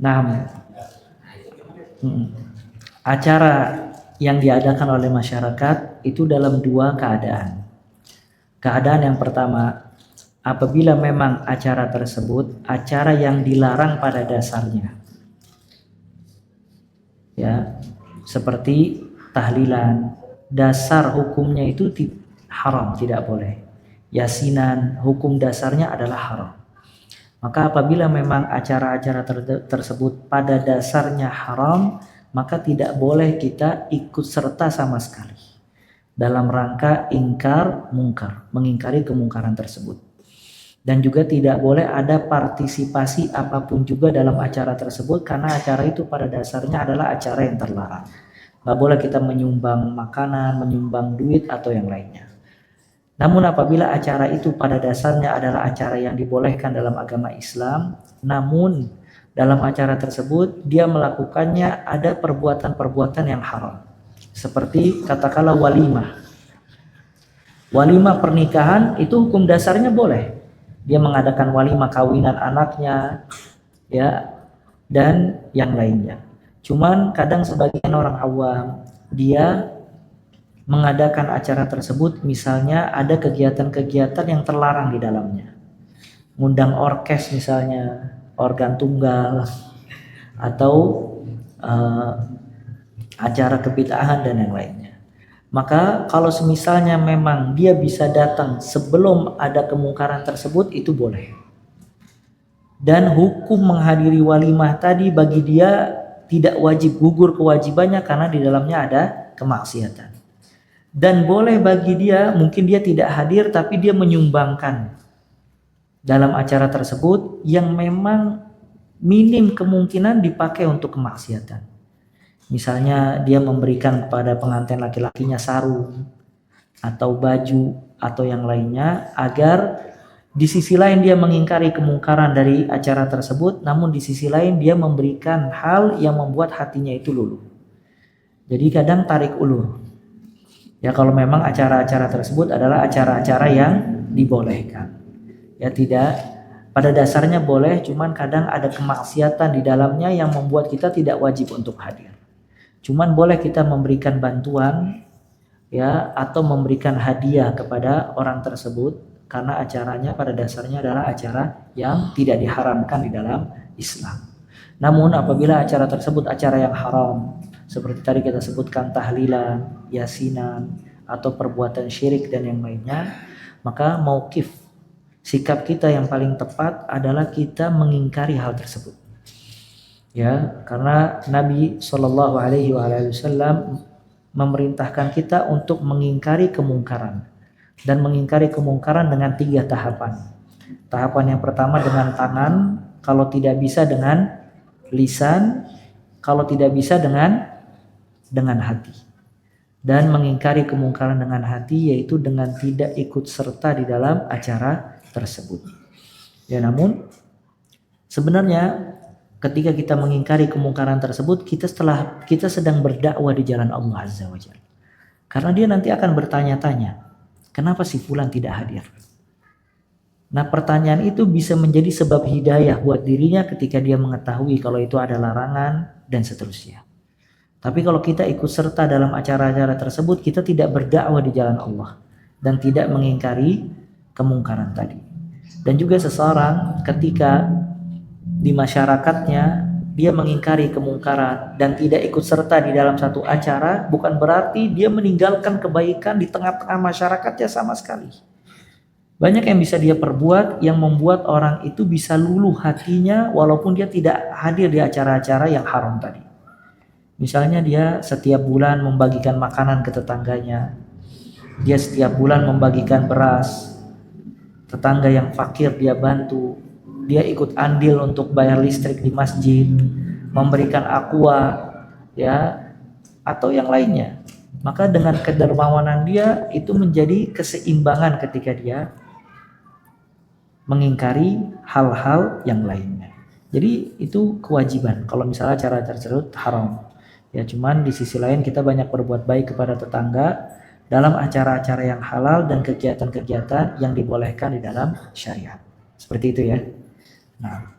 Nah, acara yang diadakan oleh masyarakat itu dalam dua keadaan. Keadaan yang pertama, apabila memang acara tersebut acara yang dilarang pada dasarnya, ya, seperti tahlilan, dasar hukumnya itu haram, tidak boleh. Yasinan, hukum dasarnya adalah haram. Maka apabila memang acara-acara tersebut pada dasarnya haram, maka tidak boleh kita ikut serta sama sekali dalam rangka ingkar mungkar, mengingkari kemungkaran tersebut. Dan juga tidak boleh ada partisipasi apapun juga dalam acara tersebut, karena acara itu pada dasarnya adalah acara yang terlarang. Nggak boleh kita menyumbang makanan, menyumbang duit atau yang lainnya. Namun apabila acara itu pada dasarnya adalah acara yang dibolehkan dalam agama Islam, namun dalam acara tersebut dia melakukannya ada perbuatan-perbuatan yang haram. Seperti katakanlah walimah. Walimah pernikahan itu hukum dasarnya boleh. Dia mengadakan walimah kawinan anaknya, ya, dan yang lainnya. Cuman kadang sebagian orang awam dia mengadakan acara tersebut, misalnya ada kegiatan-kegiatan yang terlarang di dalamnya. Ngundang orkes misalnya, organ tunggal, atau acara kebid'ahan dan yang lainnya. Maka kalau semisalnya memang dia bisa datang sebelum ada kemungkaran tersebut, itu boleh. Dan hukum menghadiri walimah tadi bagi dia tidak wajib, gugur kewajibannya karena di dalamnya ada kemaksiatan. Dan boleh bagi dia, mungkin dia tidak hadir tapi dia menyumbangkan dalam acara tersebut yang memang minim kemungkinan dipakai untuk kemaksiatan. Misalnya dia memberikan kepada pengantin laki-lakinya sarung atau baju atau yang lainnya, agar di sisi lain dia mengingkari kemungkaran dari acara tersebut, namun di sisi lain dia memberikan hal yang membuat hatinya itu luluh. Jadi kadang tarik ulur. Ya, kalau memang acara-acara tersebut adalah acara-acara yang dibolehkan. Ya, tidak, pada dasarnya boleh, cuman kadang ada kemaksiatan di dalamnya yang membuat kita tidak wajib untuk hadir. Cuman boleh kita memberikan bantuan, ya, atau memberikan hadiah kepada orang tersebut karena acaranya pada dasarnya adalah acara yang tidak diharamkan di dalam Islam. Namun apabila acara tersebut acara yang haram, seperti tadi kita sebutkan tahlilan, yasinan, atau perbuatan syirik dan yang lainnya, maka mauqif, sikap kita yang paling tepat adalah kita mengingkari hal tersebut. Ya, karena Nabi Shallallahu Alaihi Wasallam memerintahkan kita untuk mengingkari kemungkaran, dan mengingkari kemungkaran dengan 3 tahapan. Tahapan yang pertama dengan tangan, kalau tidak bisa dengan lisan, kalau tidak bisa dengan hati. Dan mengingkari kemungkaran dengan hati yaitu dengan tidak ikut serta di dalam acara tersebut. Ya, namun sebenarnya ketika kita mengingkari kemungkaran tersebut, kita sedang berdakwah di jalan Allah Azza wa Jalla. Karena dia nanti akan bertanya-tanya, kenapa si fulan tidak hadir? Nah, pertanyaan itu bisa menjadi sebab hidayah buat dirinya ketika dia mengetahui kalau itu ada larangan dan seterusnya. Tapi kalau kita ikut serta dalam acara-acara tersebut, kita tidak berdakwah di jalan Allah dan tidak mengingkari kemungkaran tadi. Dan juga seseorang ketika di masyarakatnya dia mengingkari kemungkaran dan tidak ikut serta di dalam satu acara, bukan berarti dia meninggalkan kebaikan di tengah-tengah masyarakatnya sama sekali. Banyak yang bisa dia perbuat yang membuat orang itu bisa luluh hatinya walaupun dia tidak hadir di acara-acara yang haram tadi. Misalnya dia setiap bulan membagikan makanan ke tetangganya, dia setiap bulan membagikan beras, tetangga yang fakir dia bantu, dia ikut andil untuk bayar listrik di masjid, memberikan aqua, ya, atau yang lainnya. Maka dengan kedermawanan dia itu menjadi keseimbangan ketika dia mengingkari hal-hal yang lainnya. Jadi itu kewajiban kalau misalnya cara tersebut haram. Ya, cuman di sisi lain kita banyak berbuat baik kepada tetangga dalam acara-acara yang halal dan kegiatan-kegiatan yang dibolehkan di dalam syariat. Seperti itu ya. Nah,